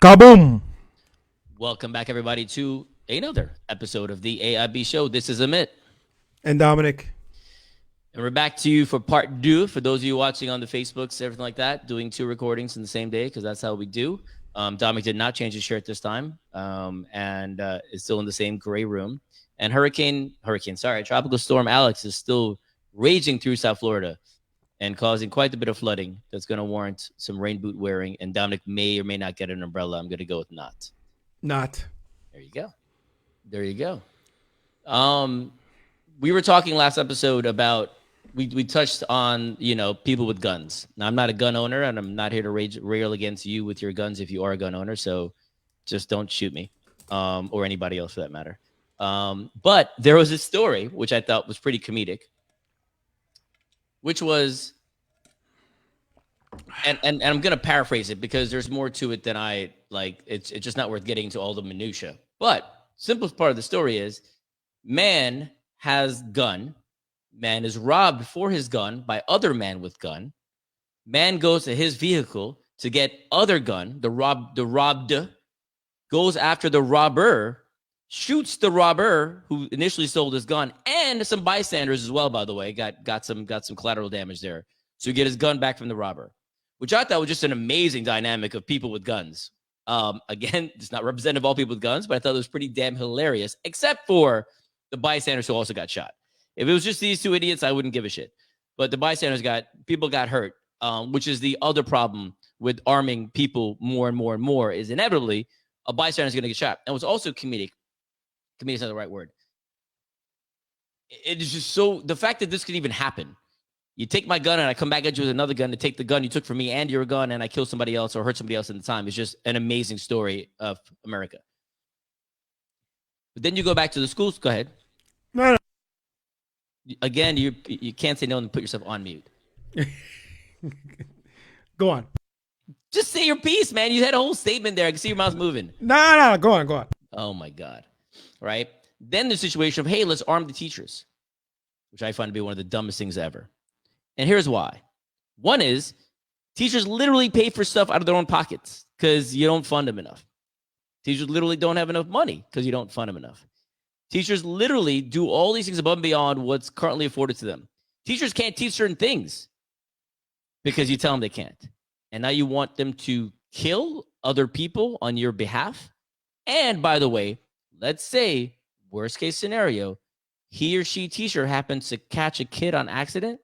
Kaboom! Welcome back, everybody, to another episode of the AIB Show. This is Amit. And Dominic. And we're back to you for part two. For those of you watching on the Facebooks, everything like that, doing two recordings in the same day, because that's how we do. Dominic did not change his shirt this time and is still in the same gray room. And Tropical Storm Alex is still raging through South Florida and causing quite a bit of flooding that's going to warrant some rain boot wearing. And Dominic may or may not get an umbrella. I'm going to go with not. Not. There you go. There you go. We were talking last episode about we touched on people with guns. Now I'm not a gun owner, and I'm not here to rail against you with your guns if you are a gun owner. So just don't shoot me, or anybody else for that matter. But there was a story which I thought was pretty comedic, which was, and I'm gonna paraphrase it because there's more to it than I like. It's just not worth getting into all the minutia. But simplest part of the story is, man has gun. Man is robbed for his gun by other man with gun. Man goes to his vehicle to get other gun. The robbed goes after the robber, shoots the robber who initially sold his gun, and some bystanders as well. By the way, got some collateral damage there. So you get his gun back from the robber, which I thought was just an amazing dynamic of people with guns. Again, it's not representative of all people with guns, but I thought it was pretty damn hilarious, except for the bystanders who also got shot. If it was just these two idiots, I wouldn't give a shit. But the bystanders people got hurt, which is the other problem with arming people more and more and more, is inevitably a bystander is going to get shot. And what's also comedic is not the right word. It is just so, the fact that this could even happen. You take my gun and I come back at you with another gun to take the gun you took from me and your gun, and I kill somebody else or hurt somebody else in the time. It's just an amazing story of America. But then you go back to the schools. Go ahead. No. Again, you can't say no and put yourself on mute. Go on. Just say your piece, man. You had a whole statement there. I can see your mouth moving. No. Go on. Oh, my God. Right? Then the situation of, hey, let's arm the teachers, which I find to be one of the dumbest things ever. And here's why. One is teachers literally pay for stuff out of their own pockets because you don't fund them enough. Teachers literally don't have enough money because you don't fund them enough. Teachers literally do all these things above and beyond what's currently afforded to them. Teachers can't teach certain things because you tell them they can't. And now you want them to kill other people on your behalf. And by the way, let's say, worst case scenario, he or she teacher happens to catch a kid on accident.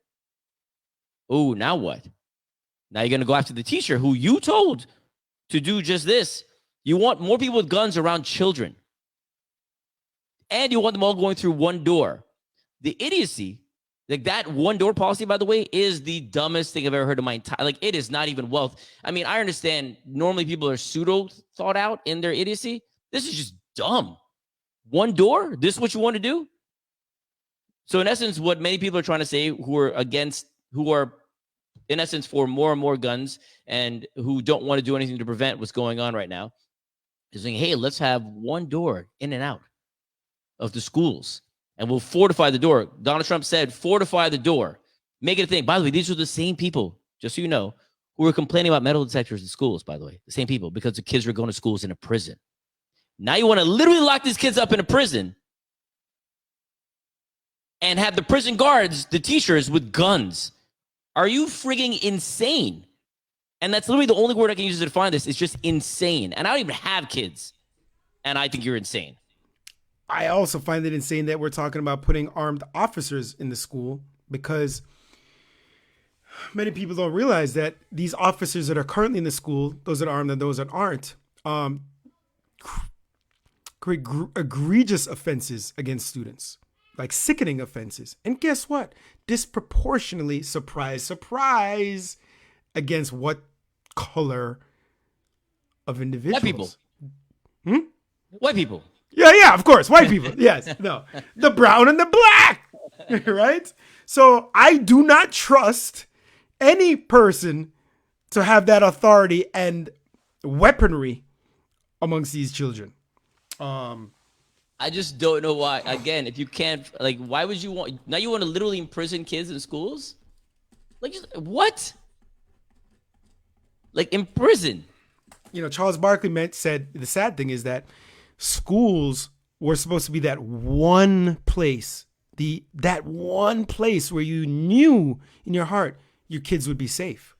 Oh, now what? Now you're going to go after the teacher who you told to do just this. You want more people with guns around children. And you want them all going through one door. The idiocy, like that one door policy, by the way, is the dumbest thing I've ever heard in my entire, like, it is not even wealth. I mean, I understand normally people are pseudo thought out in their idiocy. This is just dumb. One door? This is what you want to do? So in essence, what many people are trying to say who are in essence for more and more guns and who don't want to do anything to prevent what's going on right now is saying, hey, let's have one door in and out of the schools, and we'll fortify the door. Donald Trump said, fortify the door. Make it a thing. By the way, these are the same people, just so you know, who were complaining about metal detectors in schools, by the way. The same people, because the kids were going to schools in a prison. Now you want to literally lock these kids up in a prison and have the prison guards, the teachers, with guns. Are you frigging insane? And that's literally the only word I can use to define this. It's just insane. And I don't even have kids. And I think you're insane. I also find it insane that we're talking about putting armed officers in the school because many people don't realize that these officers that are currently in the school, those that are armed and those that aren't, create egregious offenses against students, like sickening offenses. And guess what? Disproportionately, surprise, against what color of individuals? White people. White people. Yeah, of course. White people. Yes. No. The brown and the black. Right? So I do not trust any person to have that authority and weaponry amongst these children. I just don't know why. Again, if you can't, like, why would you want, now you want to literally imprison kids in schools? Like, what? Like, in prison. Charles Barkley said the sad thing is that schools were supposed to be that one place, that one place where you knew in your heart your kids would be safe.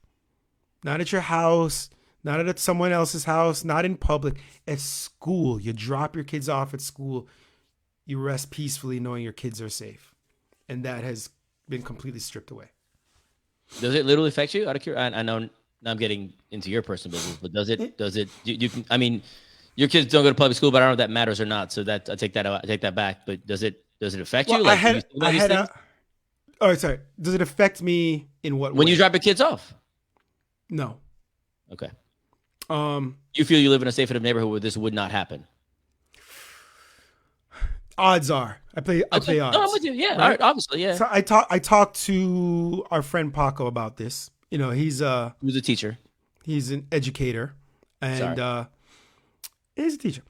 Not at your house, not at someone else's house, not in public. At school, you drop your kids off at school. You rest peacefully knowing your kids are safe. And that has been completely stripped away. Does it literally affect you? Out of curiosity, I know I'm getting into your personal business, but does it, you can, I mean, your kids don't go to public school, but I don't know if that matters or not. So that I take that back. But does it affect you? Like, sorry. Does it affect me in what way? When you drop your kids off? No. Okay. You feel you live in a safe enough neighborhood where this would not happen? Odds are. I play odds. No, I'm with you. Yeah, right? Obviously, yeah. So I talked to our friend Paco about this. He's a teacher. He's an educator, and he's a teacher.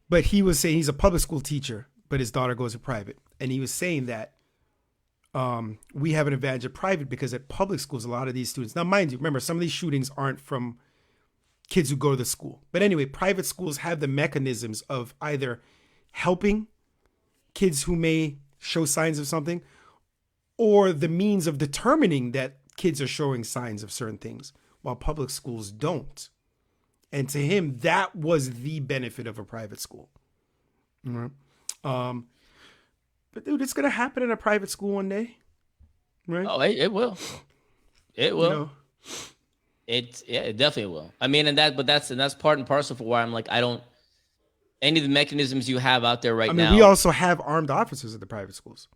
But he was saying he's a public school teacher, but his daughter goes to private, and he was saying that we have an advantage at private because at public schools, a lot of these students. Now, mind you, remember some of these shootings aren't from kids who go to the school, but anyway, private schools have the mechanisms of either helping kids who may show signs of something, or the means of determining that kids are showing signs of certain things, while public schools don't. And to him, that was the benefit of a private school. Right? But dude, it's gonna happen in a private school one day, right? Oh, it will. It will. It definitely will. I mean, that's part and parcel for why I'm like, I don't. Any of the mechanisms you have out there now. We also have armed officers at the private schools.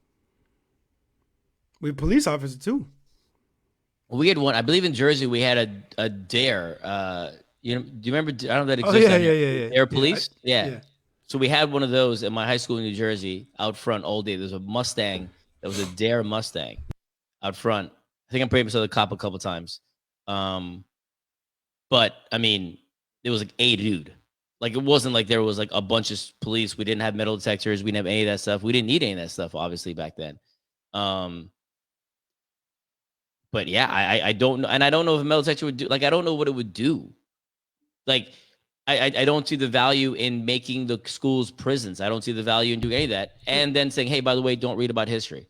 We have police officers too. Well, we had one. I believe in Jersey we had a DARE. Do you remember? I don't know if that exists. Yeah. DARE police. Yeah. So we had one of those at my high school in New Jersey out front all day. There's a Mustang that was a DARE Mustang out front. I think I'm pretty much saw the cop a couple times. But I mean, it was like a dude. Like, it wasn't like there was like a bunch of police. We didn't have metal detectors. We didn't have any of that stuff. We didn't need any of that stuff, obviously, back then. But yeah, I don't know. And I don't know if a metal detector would do, like, I don't know what it would do. Like, I don't see the value in making the schools prisons. I don't see the value in doing any of that. And then saying, hey, by the way, don't read about history.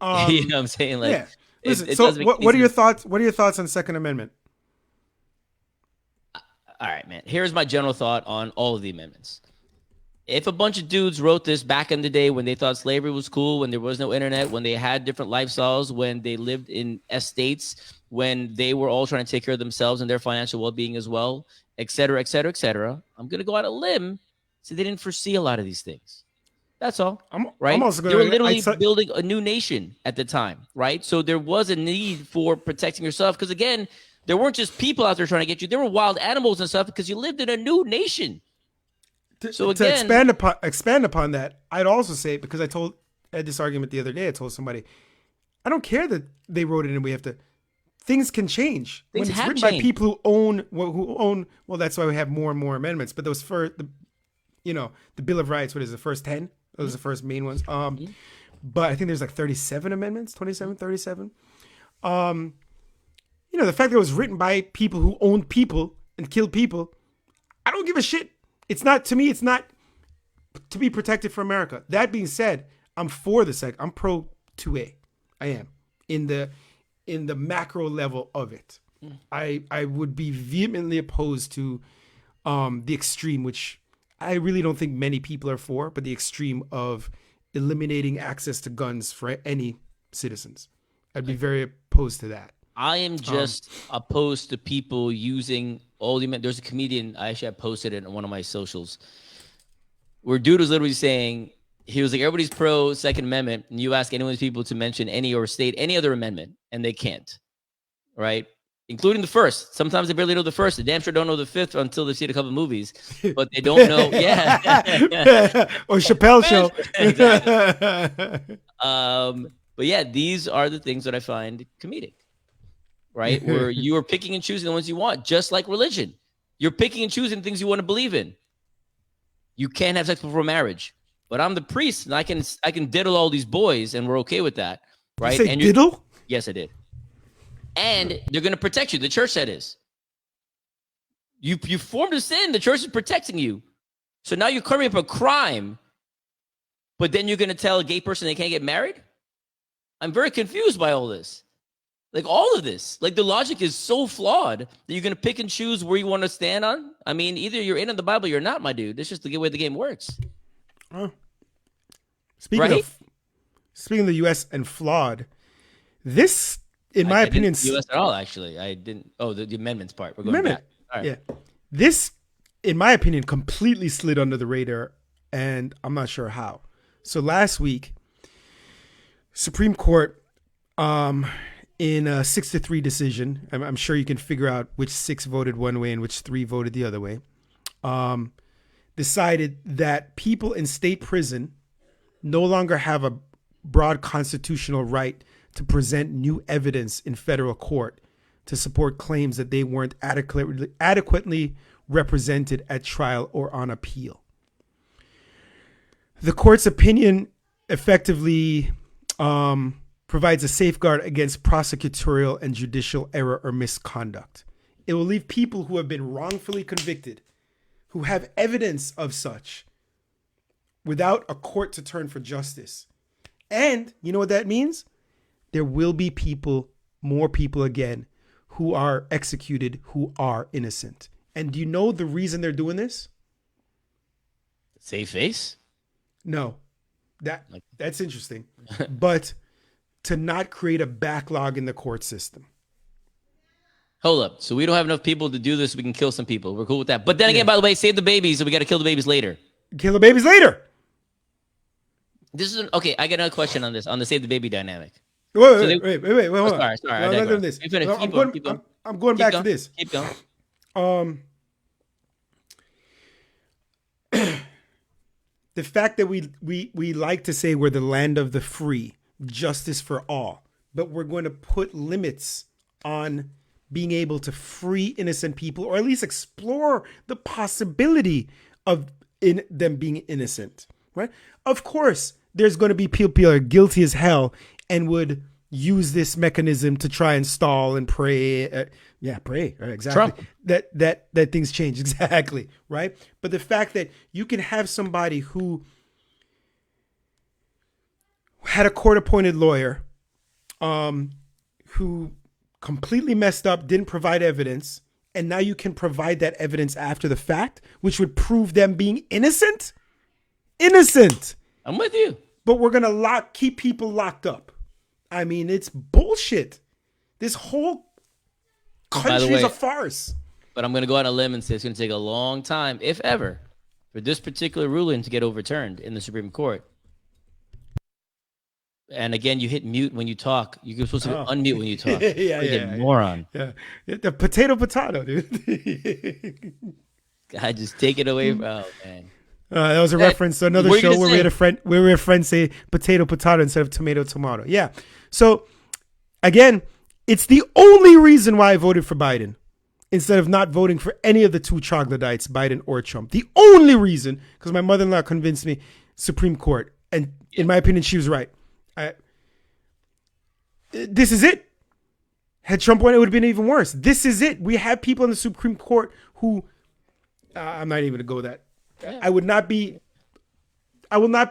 You know what I'm saying? Like, yeah. Listen, so what are your thoughts? What are your thoughts on Second Amendment? All right, man. Here's my general thought on all of the amendments. If a bunch of dudes wrote this back in the day when they thought slavery was cool, when there was no internet, when they had different lifestyles, when they lived in estates, when they were all trying to take care of themselves and their financial well-being as well, et cetera, et cetera, et cetera, I'm going to go out on a limb. So they didn't foresee a lot of these things. That's all. Right? They were literally building a new nation at the time, right? So there was a need for protecting yourself because, again, there weren't just people out there trying to get you. There were wild animals and stuff because you lived in a new nation. So again, to expand upon that, I'd also say, because I had this argument the other day, I told somebody, I don't care that they wrote it and we have to. Things can change when it's written by people who own. Well, that's why we have more and more amendments. But those first, the Bill of Rights. What is it, the first 10? Those are the first main ones. But I think there's like 37 amendments, 27, 37. The fact that it was written by people who owned people and killed people, I don't give a shit. It's not, to me, it's not to be protected for America. That being said, I'm for the I'm pro 2A. I am in the macro level of it. I would be vehemently opposed to the extreme, which I really don't think many people are for, but the extreme of eliminating access to guns for any citizens. I'd be very opposed to that. I am just opposed to people using all the. There's a comedian, I posted it on one of my socials, where dude was literally saying, he was like, everybody's pro Second Amendment, and you ask any of these people to mention any or state any other amendment, and they can't, right? Including the first. Sometimes they barely know the first. They damn sure don't know the fifth until they've seen a couple of movies, but they don't know. Or Chappelle Show. Exactly. But yeah, these are the things that I find comedic. Right? Where you are picking and choosing the ones you want, just like religion. You're picking and choosing things you want to believe in. You can't have sex before marriage. But I'm the priest, and I can diddle all these boys, and we're okay with that. Right? You say diddle? Yes, I did. And they're going to protect you. The church said is. You formed a sin. The church is protecting you. So now you're covering up a crime, but then you're going to tell a gay person they can't get married? I'm very confused by all this. Like all of this. Like the logic is so flawed that you're going to pick and choose where you want to stand on. I mean, either you're in on the Bible or you're not, my dude. That's just the way the game works. Speaking of the U.S. and flawed, this, in my opinion, didn't U.S. at all. Actually, I didn't. Oh, the amendments part. We're going back. All right. Yeah, this, in my opinion, completely slid under the radar, and I'm not sure how. So last week, Supreme Court, in a 6-3 decision, I'm sure you can figure out which 6 voted one way and which 3 voted the other way, decided that people in state prison no longer have a broad constitutional right to present new evidence in federal court to support claims that they weren't adequately represented at trial or on appeal. The court's opinion effectively provides a safeguard against prosecutorial and judicial error or misconduct. It will leave people who have been wrongfully convicted, who have evidence of such, without a court to turn for justice. And you know what that means? There will be more people again, who are executed who are innocent. And do you know the reason they're doing this? Save face? No. That's interesting. But to not create a backlog in the court system. Hold up. So we don't have enough people to do this. We can kill some people. We're cool with that. But then again, by the way, save the babies, so we got to kill the babies later. Kill the babies later. This is okay. I got another question on this, on the save the baby dynamic. Wait, hold on. Sorry. I'm going back to this. Keep going. The fact that we like to say we're the land of the free, justice for all, but we're going to put limits on being able to free innocent people, or at least explore the possibility of them being innocent, right? Of course, there's going to be people are guilty as hell and would use this mechanism to try and stall and pray. Pray. Right, exactly. Trump. That things change. Exactly. Right. But the fact that you can have somebody who had a court appointed lawyer, who completely messed up, didn't provide evidence, and now you can provide that evidence after the fact, which would prove them being innocent. Innocent. I'm with you. But we're going to keep people locked up. I mean, it's bullshit. This whole country is a farce. But I'm going to go on a limb and say it's going to take a long time, if ever, for this particular ruling to get overturned in the Supreme Court. And again, you hit mute when you talk. You're supposed to unmute when you talk. Yeah. Moron. Yeah. The potato, dude. God, just take it away. Oh, man. That was a reference to another show where we had a friend say potato instead of tomato. Yeah. So again, it's the only reason why I voted for Biden instead of not voting for any of the two troglodytes, Biden or Trump. The only reason, because my mother-in-law convinced me, Supreme Court. And in my opinion, she was right. This is it. Had Trump won, it would have been even worse. This is it. We have people in the Supreme Court who, I'm not even going to go that. Yeah. I will not be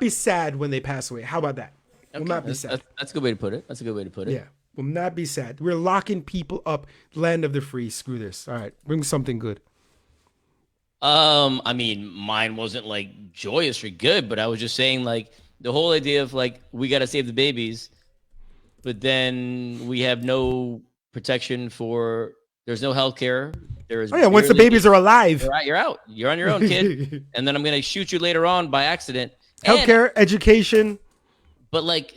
sad when they pass away. How about that? Okay. Will not be sad. That's a good way to put it. Yeah. Will not be sad. We're locking people up. Land of the free. Screw this. All right. Bring something good. I mean, mine wasn't like joyously good, but I was just saying like the whole idea of like, we got to save the babies, but then we have no protection there's no health care. Once the babies are alive, you're out. You're on your own, kid. And then I'm going to shoot you later on by accident. Healthcare, education. But like,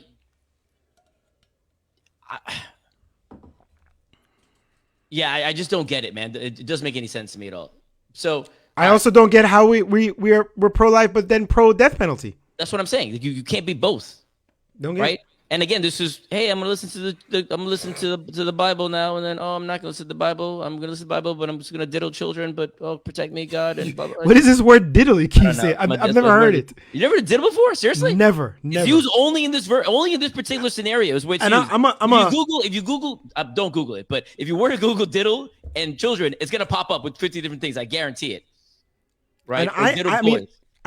I just don't get it, man. It doesn't make any sense to me at all. So I also don't get how we're pro-life, but then pro-death penalty. That's what I'm saying. You can't be both. Don't get right? And again, this is, hey, I'm gonna listen to I'm gonna listen to the Bible now, and then I'm not gonna listen to the Bible. I'm gonna listen to the Bible, but I'm just gonna diddle children. But protect me, God, and blah, blah, blah. What is this word diddle you keep saying? I've never heard it. You never diddle before? Seriously? Never. It's used only in this particular scenario. Is where it's and used. If you Google, don't Google it, but if you were to Google diddle and children, it's gonna pop up with 50 different things. I guarantee it. Right?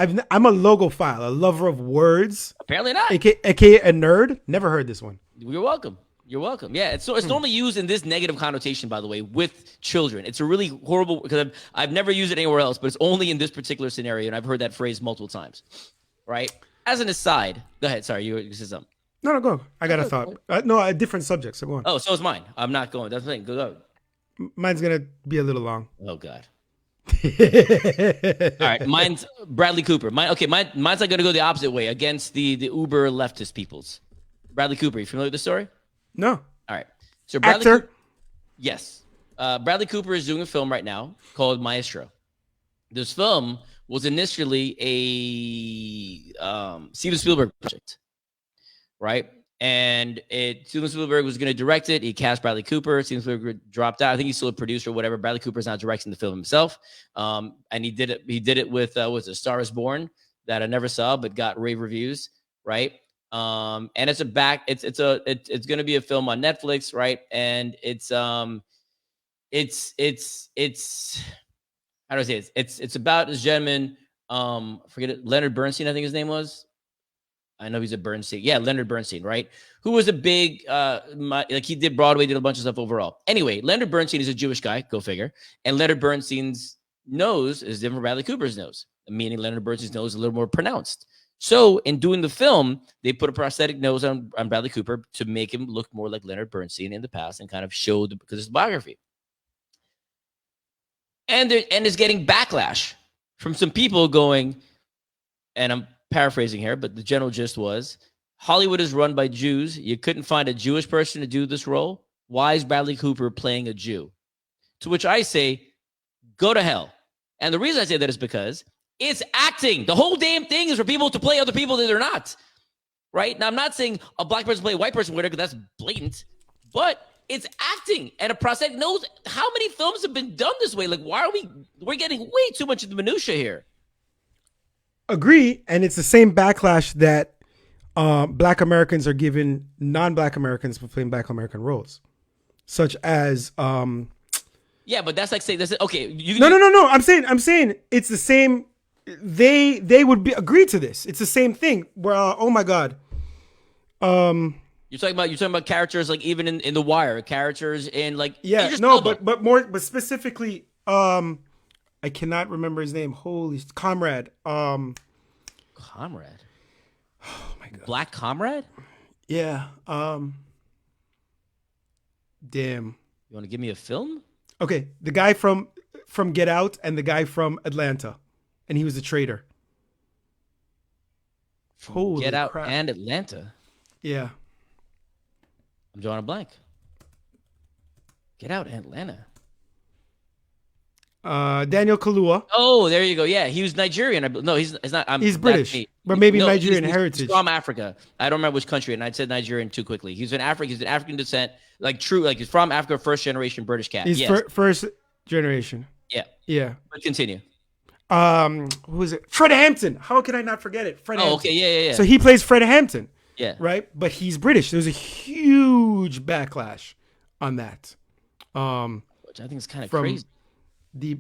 I'm a logophile, a lover of words. Apparently not. AKA a nerd. Never heard this one. You're welcome. You're welcome. Yeah, it's normally used in this negative connotation, by the way, with children. It's a really horrible, because I've never used it anywhere else, but it's only in this particular scenario, and I've heard that phrase multiple times. Right? As an aside, go ahead. Sorry, you said something. No, go. I got a thought. No, a different subject. So go on. Oh, so is mine. I'm not going. That's the thing. Go. Mine's gonna be a little long. Oh God. All right, mine's Bradley Cooper. Mine's like going to go the opposite way against the uber leftist peoples. Bradley Cooper, you familiar with the story? No. All right. So Bradley Actor? Cooper, yes. Bradley Cooper is doing a film right now called Maestro. This film was initially a Steven Spielberg project, right? And Steven Spielberg was going to direct it. He cast Bradley Cooper. Steven Spielberg dropped out. I think he's still a producer or whatever. Bradley Cooper's not directing the film himself. And he did it with was A Star Is Born, that I never saw but got rave reviews, right? And it's going to be a film on Netflix, right? And it's how do I say it? It's about this gentleman, forget it, Leonard Bernstein, I think his name was. I know he's a Berenstain. Yeah, Leonard Bernstein, right? Who was a big, he did Broadway, did a bunch of stuff overall. Anyway, Leonard Bernstein is a Jewish guy, go figure. And Leonard Bernstein's nose is different from Bradley Cooper's nose, meaning Leonard Bernstein's nose is a little more pronounced. So in doing the film, they put a prosthetic nose on Bradley Cooper to make him look more like Leonard Bernstein in the past and kind of show because it's biography. And it's getting backlash from some people going, and I'm paraphrasing here, but the general gist was, Hollywood is run by Jews. You couldn't find a Jewish person to do this role. Why is Bradley Cooper playing a Jew? To which I say, go to hell. And the reason I say that is because it's acting. The whole damn thing is for people to play other people that they're not. Right? Now, I'm not saying a black person play a white person, whatever, because that's blatant. But it's acting. And a prosthetic nose. How many films have been done this way? Like, why are we're getting way too much of the minutia here. Agree, and it's the same backlash that Black Americans are giving non-Black Americans for playing Black American roles, such as yeah, but that's like saying that's okay. No. I'm saying it's the same. They would agree to this. It's the same thing. Where oh my God, you're talking about characters like even in The Wire, characters in like but specifically I cannot remember his name. Holy Comrade. Comrade. Oh my God. Black Comrade? Yeah. Damn. You want to give me a film? Okay, the guy from Get Out and the guy from Atlanta, and he was a traitor. Holy Get Out crap. And Atlanta. Yeah. I'm drawing a blank. Get Out and Atlanta. Daniel Kaluuya. Oh, there you go. Yeah, he was Nigerian. No, he's not. He's British, but maybe Nigerian heritage. He's from Africa. I don't remember which country, and I said Nigerian too quickly. He's an African descent, like true, like he's from Africa, first generation British cat. He's first generation. Yeah. But continue. Who is it? Fred Hampton. How can I not forget it? Fred Hampton. Okay, yeah. So he plays Fred Hampton. Yeah. Right, but he's British. There's a huge backlash on that. Which I think is kind of crazy. The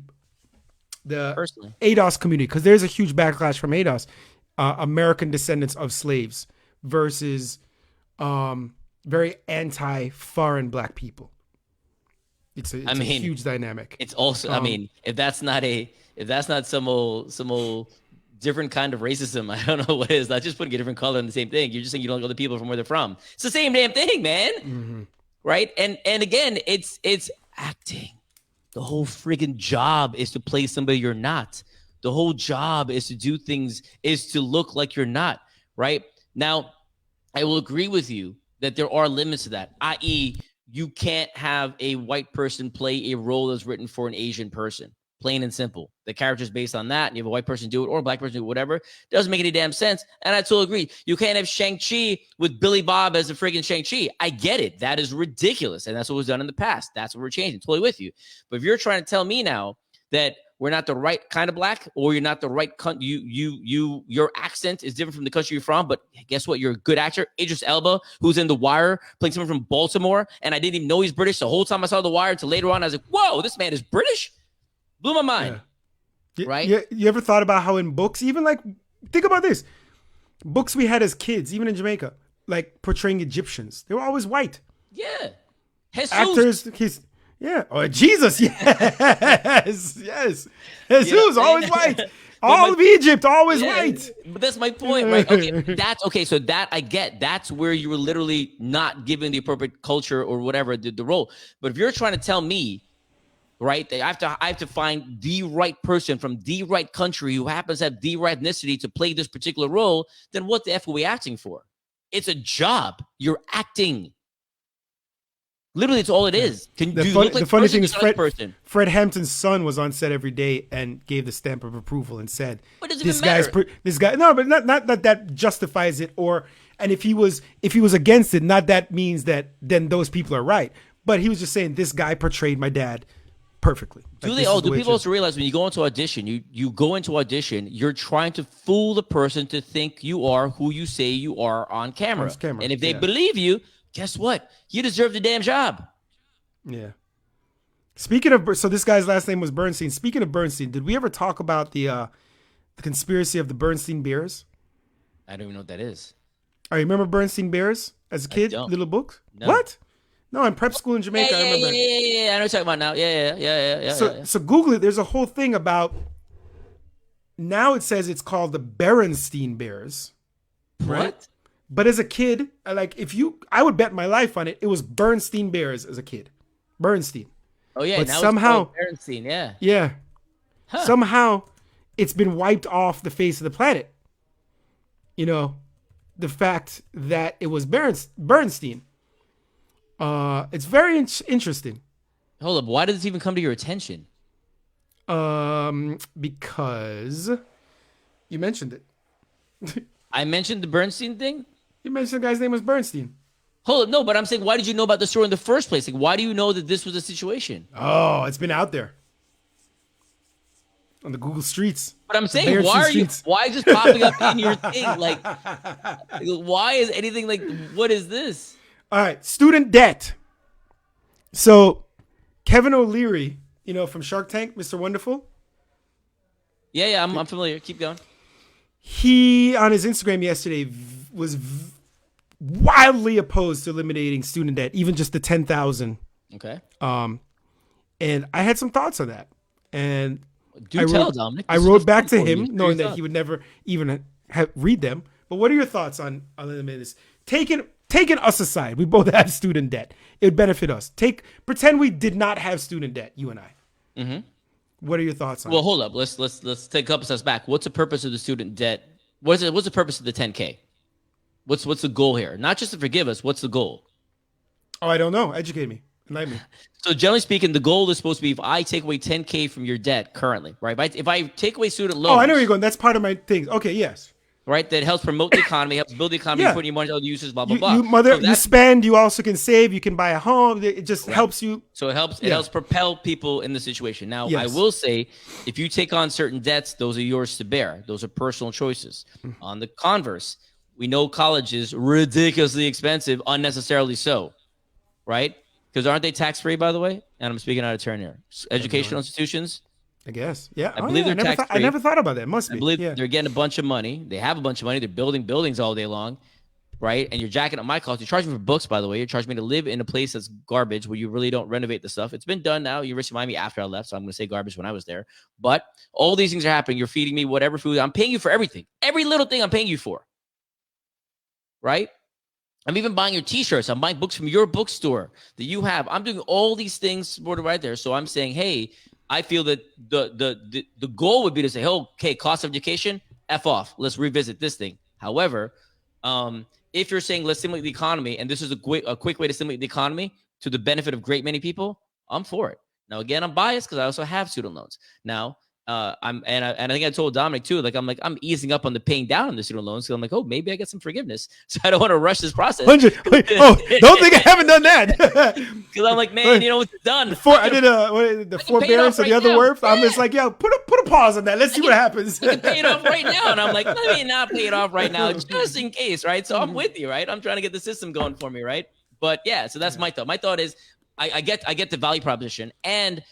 personally ADOS community, because there's a huge backlash from ADOS, American descendants of slaves versus very anti-foreign Black people. It's a huge dynamic. It's also, if that's not some old different kind of racism, I don't know what is. Not just putting a different color in the same thing. You're just saying you don't know the people from where they're from. It's the same damn thing, man. Mm-hmm. Right? And again, it's acting. The whole friggin' job is to play somebody you're not. The whole job is to do things, is to look like you're not, right? Now, I will agree with you that there are limits to that, i.e., you can't have a white person play a role that's written for an Asian person. Plain and simple. The character's based on that, and you have a white person do it or a black person do it, whatever. Doesn't make any damn sense. And I totally agree. You can't have Shang-Chi with Billy Bob as a friggin' Shang-Chi. I get it. That is ridiculous. And that's what was done in the past. That's what we're changing. Totally with you. But if you're trying to tell me now that we're not the right kind of black, or you're not the right your accent is different from the country you're from, but guess what? You're a good actor. Idris Elba, who's in The Wire, playing someone from Baltimore, and I didn't even know he's British the whole time I saw The Wire until later on. I was like, whoa, this man is British? Blew my mind. Yeah. Right? You ever thought about how in books, even like, think about this. Books we had as kids, even in Jamaica, like portraying Egyptians, they were always white. Yeah. Jesus. Actors, yeah. Oh, Jesus, yes. Jesus, always white. All of Egypt, always white. But that's my point, right? Okay, that's okay. So that I get. That's where you were literally not given the appropriate culture or whatever the role. But if you're trying to tell me, right, that I have to find the right person from the right country who happens to have the right ethnicity to play this particular role, then what the F are we acting for? It's a job. You're acting. Literally, it's all it is. The funny thing is, Fred Hampton's son was on set every day and gave the stamp of approval and said, "This guy." No, but not that justifies it. And if he was against it, not that means that then those people are right. But he was just saying this guy portrayed my dad perfectly. Do people also realize when you go into audition, you go into audition, you're trying to fool the person to think you are who you say you are on camera. And if they believe you, guess what? You deserve the damn job. Yeah. Speaking of, so this guy's last name was Berenstain. Speaking of Berenstain, did we ever talk about the conspiracy of the Berenstain Bears? I don't even know what that is. I remember Berenstain Bears as a kid, little books. No. What? No, in prep school in Jamaica, I remember. Yeah. I know what you're talking about now. Yeah. So Google it. There's a whole thing about. Now it says it's called the Berenstein Bears. Right? What? But as a kid, I would bet my life on it. It was Bernstein Bears as a kid. Bernstein. Oh yeah. But now somehow, it's Berenstein. Yeah. Yeah. Huh. Somehow, it's been wiped off the face of the planet. You know, the fact that it was Bernstein. It's very interesting. Hold up. Why did this even come to your attention? Because you mentioned it. I mentioned the Berenstein thing. You mentioned the guy's name was Bernstein. Hold up, no, but I'm saying, why did you know about the story in the first place? Like, why do you know that this was a situation? Oh, it's been out there on the Google streets. But I'm saying, why is this popping up in your thing? Like, why is anything like, what is this? All right, student debt. So, Kevin O'Leary, from Shark Tank, Mr. Wonderful. Yeah, I'm familiar. Keep going. He, on his Instagram yesterday, was wildly opposed to eliminating student debt, even just the 10,000. Okay. And I had some thoughts on that. And Dominic. I wrote back to him, knowing that he would never even read them. But what are your thoughts on eliminating this? Taking us aside, we both have student debt. It would benefit us. Pretend we did not have student debt, you and I. Mm-hmm. What are your thoughts on it? Well, hold up. Let's take a couple steps back. What's the purpose of the student debt? What's the purpose of the 10K? What's the goal here? Not just to forgive us. What's the goal? Oh, I don't know. Educate me. Enlighten me. So generally speaking, the goal is supposed to be if I take away 10K from your debt currently, right? If I take away student loans. Oh, I know where you're going. That's part of my thing. Okay, yes. Right, that helps promote the economy, helps build the economy, putting your money to other uses, blah, blah, blah. You spend, you also can save, you can buy a home. It just helps you. So it helps propel people in the situation. Now, I will say, if you take on certain debts, those are yours to bear. Those are personal choices. Mm-hmm. On the converse, we know college is ridiculously expensive, unnecessarily so, right? Because aren't they tax-free, by the way? And I'm speaking out of turn here. Educational institutions. I guess. Yeah. I believe they're tax-free. I never thought about that. Must be. I believe they're getting a bunch of money. They have a bunch of money. They're building buildings all day long, right? And you're jacking up my cost. You're charging me for books, by the way. You're charging me to live in a place that's garbage where you really don't renovate the stuff. It's been done now. University of Miami after I left, so I'm going to say garbage when I was there. But all these things are happening. You're feeding me whatever food. I'm paying you for everything. Every little thing I'm paying you for, right? I'm even buying your T-shirts. I'm buying books from your bookstore that you have. I'm doing all these things supported right there. So I'm saying, hey, I feel that the goal would be to say, oh, okay, cost of education, F off. Let's revisit this thing. However, if you're saying let's stimulate the economy, and this is a quick way to stimulate the economy to the benefit of great many people, I'm for it. Now, again, I'm biased because I also have student loans. Now, I think I told Dominic too, like I'm easing up on the paying down on the student loans. So I'm like, oh, maybe I get some forgiveness. So I don't want to rush this process. 100. Don't think I haven't done that. Because I'm like, man, it's done. I did the forbearance of the other word. I'm just like, yo, put a pause on that. Let's see what happens. I can pay it off right now. And I'm like, let me not pay it off right now, just in case, right? So I'm with you, right? I'm trying to get the system going for me, right? But yeah, so that's my thought. My thought is I get the value proposition, and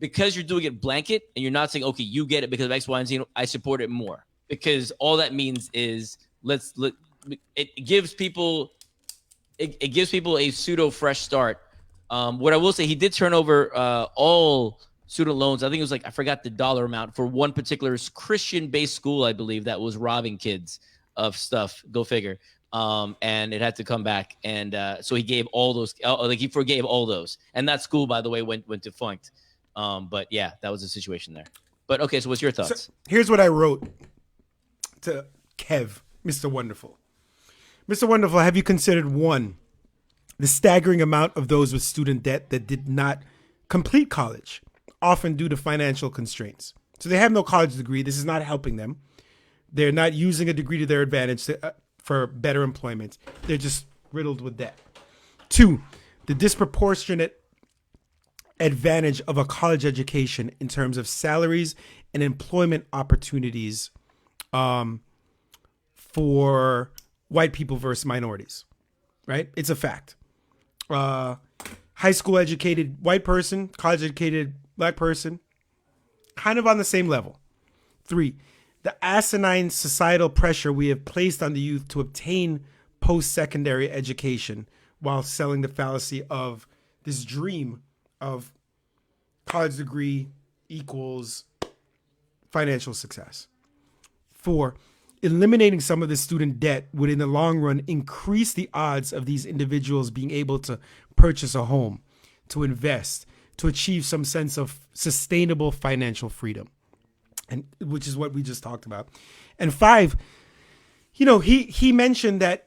because you're doing it blanket and you're not saying, okay, you get it because of X, Y, and Z, I support it more. Because all that means is it gives people a pseudo fresh start. What I will say, he did turn over all student loans. I think it was like, I forgot the dollar amount for one particular Christian-based school, I believe, that was robbing kids of stuff. Go figure. And it had to come back. And so he gave all those, he forgave all those. And that school, by the way, went defunct. But yeah, that was the situation there. But okay, so what's your thoughts? So here's what I wrote to Kev, Mr. Wonderful. Mr. Wonderful, have you considered, one, the staggering amount of those with student debt that did not complete college, often due to financial constraints? So they have no college degree. This is not helping them. They're not using a degree to their advantage for better employment. They're just riddled with debt. Two, the disproportionate advantage of a college education in terms of salaries and employment opportunities for white people versus minorities, right? It's a fact. High school educated white person, college educated black person, kind of on the same level. Three, the asinine societal pressure we have placed on the youth to obtain post-secondary education while selling the fallacy of this dream of college degree equals financial success. Four, eliminating some of the student debt would in the long run increase the odds of these individuals being able to purchase a home, to invest, to achieve some sense of sustainable financial freedom, and which is what we just talked about. And five, he mentioned that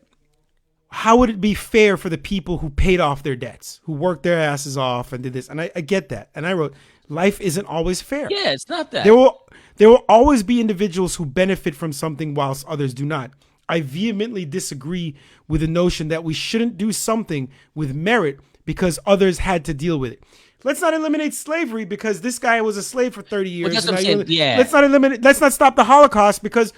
how would it be fair for the people who paid off their debts, who worked their asses off and did this? And I get that. And I wrote, life isn't always fair. Yeah, it's not that. There will always be individuals who benefit from something whilst others do not. I vehemently disagree with the notion that we shouldn't do something with merit because others had to deal with it. Let's not eliminate slavery because this guy was a slave for 30 years. Well, that's what I'm saying. Yeah. Let's not stop the Holocaust because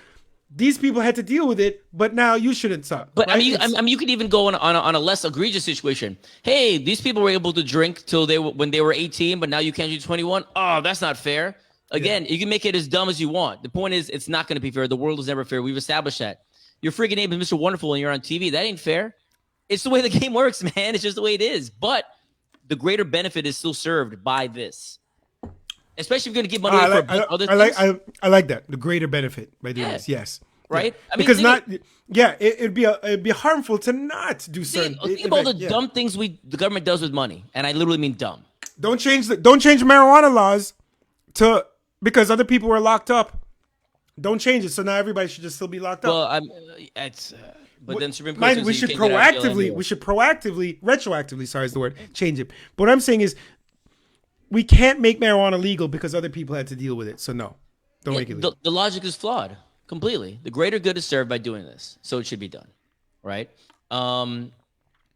these people had to deal with it, but now you shouldn't stop. But right? you could even go on a less egregious situation. Hey, these people were able to drink when they were 18, but now you can't do 21. Oh, that's not fair. Again, You can make it as dumb as you want. The point is, it's not going to be fair. The world is never fair. We've established that. Your freaking name is Mr. Wonderful and you're on TV. That ain't fair. It's the way the game works, man. It's just the way it is. But the greater benefit is still served by this. Especially if you're going to give money for other things. I like that. The greater benefit by doing this. Yes. Right? Yeah. It'd be harmful to not do certain. Think about all the dumb things the government does with money, and I literally mean dumb. Don't change marijuana laws because other people were locked up. Don't change it, so now everybody should just still be locked up. Well, but then Supreme Court says we should proactively, retroactively, sorry is the word, change it. But what I'm saying is, we can't make marijuana legal because other people had to deal with it. So no, don't make it legal. The logic is flawed completely. The greater good is served by doing this, so it should be done, right? I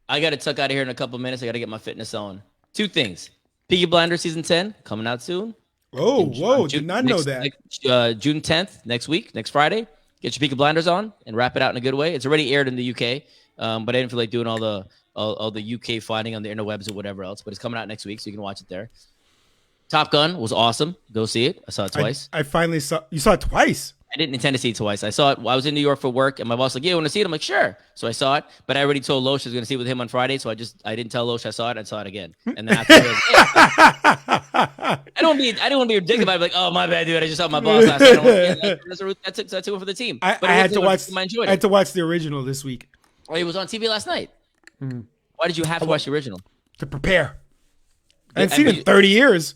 got to tuck out of here in a couple of minutes. I got to get my fitness on. Two things: Peaky Blinders season 10 coming out soon. Did not know that. June 10th, next week, next Friday. Get your Peaky Blinders on and wrap it out in a good way. It's already aired in the UK, but I didn't feel like doing all the UK finding on the interwebs or whatever else. But it's coming out next week, so you can watch it there. Top Gun was awesome. Go see it. I saw it twice. I finally saw. You saw it twice? I didn't intend to see it twice. I saw it. I was in New York for work, and my boss was like, "Yeah, you want to see it?" I'm like, "Sure." So I saw it, but I already told Loesch I was going to see it with him on Friday, so I didn't tell Loesch I saw it. I saw it again, and then afterwards, I don't want to be ridiculous. I'm like, "Oh, my bad, dude. I just saw my boss last night." I took it for the team. I had to watch. I had to watch the original this week. Oh, it was on TV last night. Why did you have to watch the original? To prepare. I hadn't seen it in 30 years.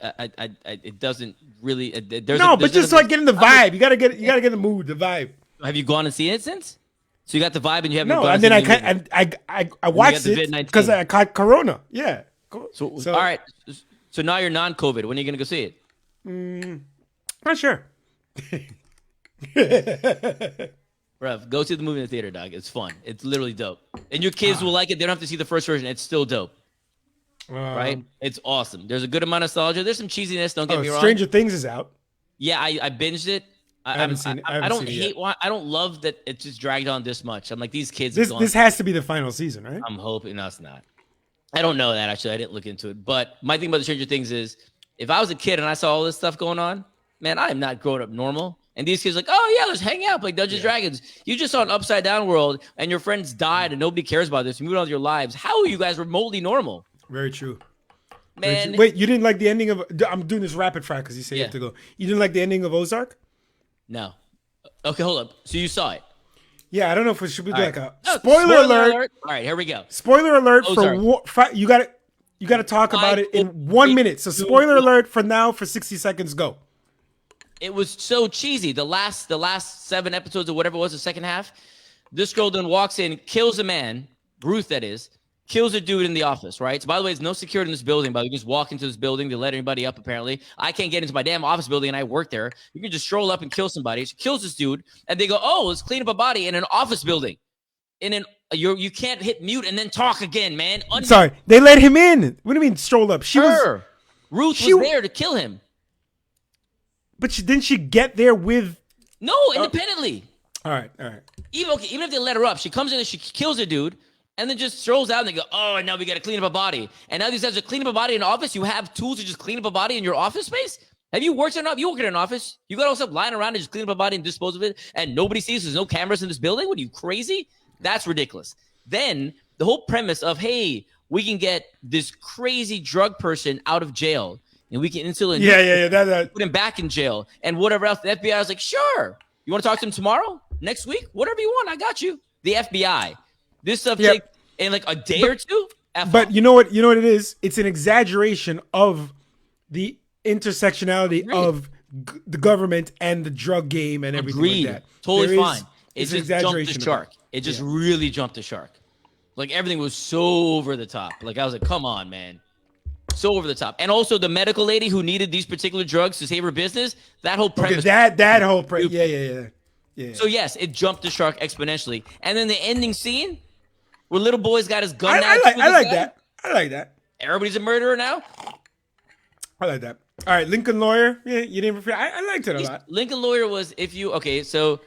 It doesn't really. But just like getting the vibe. You gotta get in the mood, the vibe. Have you gone and seen it since? So you got the vibe and you haven't. No, and then I watched it because I caught Corona. Yeah. So all right, So now you're non-COVID. When are you gonna go see it? Not sure. Bruv, go see the movie in the theater, dog. It's fun. It's literally dope. And your kids will like it. They don't have to see the first version. It's still dope. Right? It's awesome. There's a good amount of nostalgia. There's some cheesiness. Don't get me wrong. Stranger Things is out. Yeah, I binged it. I haven't seen it. I don't hate. I don't love that it just dragged on this much. I'm like, these kids. This has to be the final season, right? I'm hoping. No, it's not. I don't know that actually. I didn't look into it. But my thing about the Stranger Things is, if I was a kid and I saw all this stuff going on, man, I am not growing up normal. And these kids are like, oh yeah, let's hang out, like Dungeons and Dragons. You just saw an upside down world, and your friends died, and nobody cares about this. You moved on with your lives. How are you guys remotely normal? Very true. Man, wait, you didn't like the ending of? I'm doing this rapid fire because you say you have to go. You didn't like the ending of Ozark? No. Okay, hold up. So you saw it? Yeah, I don't know if it should be like a spoiler alert. All right, here we go. Spoiler alert for you got to talk about it in 1 minute. So spoiler alert for now for 60 seconds. Go. It was so cheesy. The last 7 episodes or whatever it was, the second half, this girl then walks in, kills a man, Ruth that is, kills a dude in the office, right? So by the way, there's no security in this building, but you just walk into this building, they let anybody up apparently. I can't get into my damn office building and I work there. You can just stroll up and kill somebody. She kills this dude and they go, oh, let's clean up a body in an office building. You can't hit mute and then talk again, man. Sorry, they let him in. What do you mean stroll up? Ruth was there to kill him. But didn't she get there with? No, independently. All right. Even if they let her up, she comes in and she kills a dude, and then just strolls out and they go, oh, now we got to clean up a body. And now these guys are cleaning up a body in an office. You have tools to just clean up a body in your office space? Have you worked in an office? You work in an office? You got all stuff lying around and just clean up a body and dispose of it, and nobody sees? There's no cameras in this building? What are you, crazy? That's ridiculous. Then the whole premise of, hey, we can get this crazy drug person out of jail, and we can instantly put him back in jail and whatever else. The FBI was like, sure. You want to talk to him tomorrow? Next week? Whatever you want. I got you. The FBI. This stuff takes in like a day or two. But you know what? You know what it is? It's an exaggeration of the intersectionality of the government and the drug game and everything like that. Totally fine. It just jumped the shark. It just really jumped the shark. Like everything was so over the top. Like I was like, come on, man. So over the top. And also the medical lady who needed these particular drugs to save her business, that whole premise. That whole premise. Yeah. So yes, it jumped the shark exponentially. And then the ending scene where little boy's got his gun. I like that. Everybody's a murderer now. I like that. All right, Lincoln Lawyer. Yeah, you didn't. I liked it a lot. Lincoln Lawyer was so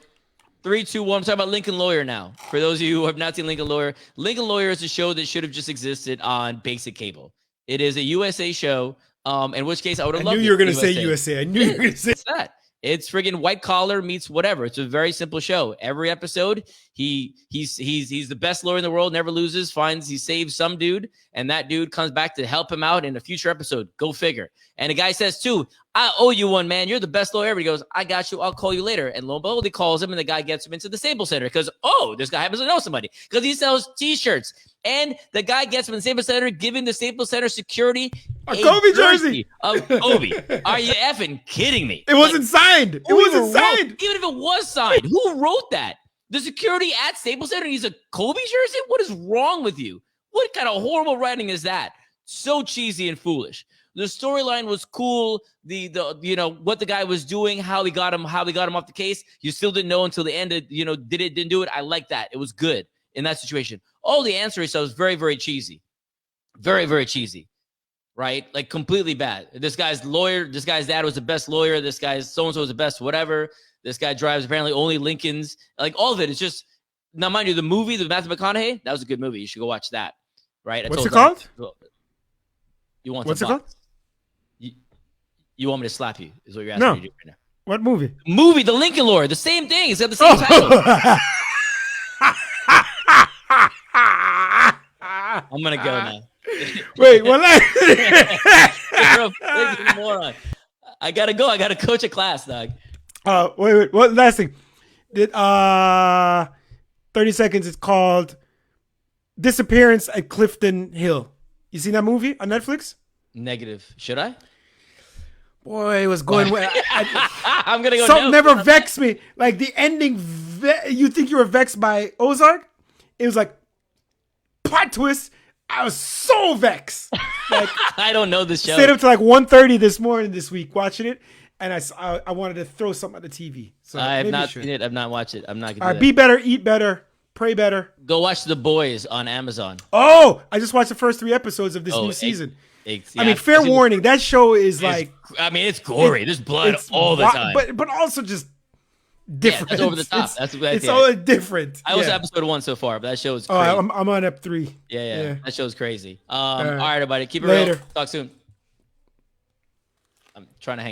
3, 2, 1. I'm talking about Lincoln Lawyer now. For those of you who have not seen Lincoln Lawyer is a show that should have just existed on basic cable. It is a USA show, in which case I would have loved it. I knew you were going to say USA. I knew you were going to say that. It's friggin' white collar meets whatever. It's a very simple show. Every episode, he's the best lawyer in the world, never loses, he saves some dude, and that dude comes back to help him out in a future episode. Go figure. And the guy says, too, I owe you one, man. You're the best lawyer ever. He goes, I got you. I'll call you later. And lo and behold, he calls him, and the guy gets him into the Staples Center because, this guy happens to know somebody because he sells T-shirts. And the guy gets him in the Staples Center, giving the Staples Center security a Kobe jersey of Kobe. Are you effing kidding me? It wasn't signed. It wasn't signed. Even if it was signed, who wrote that? The security at Staples Center needs a Kobe jersey? What is wrong with you? What kind of horrible writing is that? So cheesy and foolish. The storyline was cool. The what the guy was doing, how he got him off the case. You still didn't know until the end. Didn't do it. I like that. It was good in that situation. All the ancillary stuff was very, very cheesy. Very, very cheesy. Right? Like completely bad. This guy's lawyer, this guy's dad was the best lawyer, this guy's so-and-so was the best whatever. This guy drives apparently only Lincolns. Like all of it. It's just, now mind you, the movie, the Matthew McConaughey, that was a good movie. You should go watch that. Right? What's it called? You want What's it called? You want me to slap you, is what you're asking me to do right now. What movie? Movie, The Lincoln Lawyer. The same thing. It's got the same title. I'm going to go now. Wait, what? Moron. I got to go. I got to coach a class, dog. Wait. What last thing? 30 seconds. It's called Disappearance at Clifton Hill. You seen that movie on Netflix? Negative. Should I? Boy, it was going well. I'm going to go. Something never vexed me. Like the ending, you think you were vexed by Ozark? It was like plot twist. I was so vexed. Like, I don't know this show. stayed up to like 1:30 this week watching it, and I wanted to throw something at the TV. So I have maybe not you seen it. I've not watched it. I'm not All gonna right, be better, eat better, pray better. go watch The Boys on Amazon. Oh, I just watched the first 3 episodes of this new season. I mean, fair warning, that show is like, I mean, it's gory. There's blood all the time. but also just different. Yeah, that's over the top. It's all different. I was episode 1 so far, but that show is Oh, crazy. I'm on ep 3. Yeah. That show's crazy. All right, everybody. Keep it Later. real. Talk soon. I'm trying to hang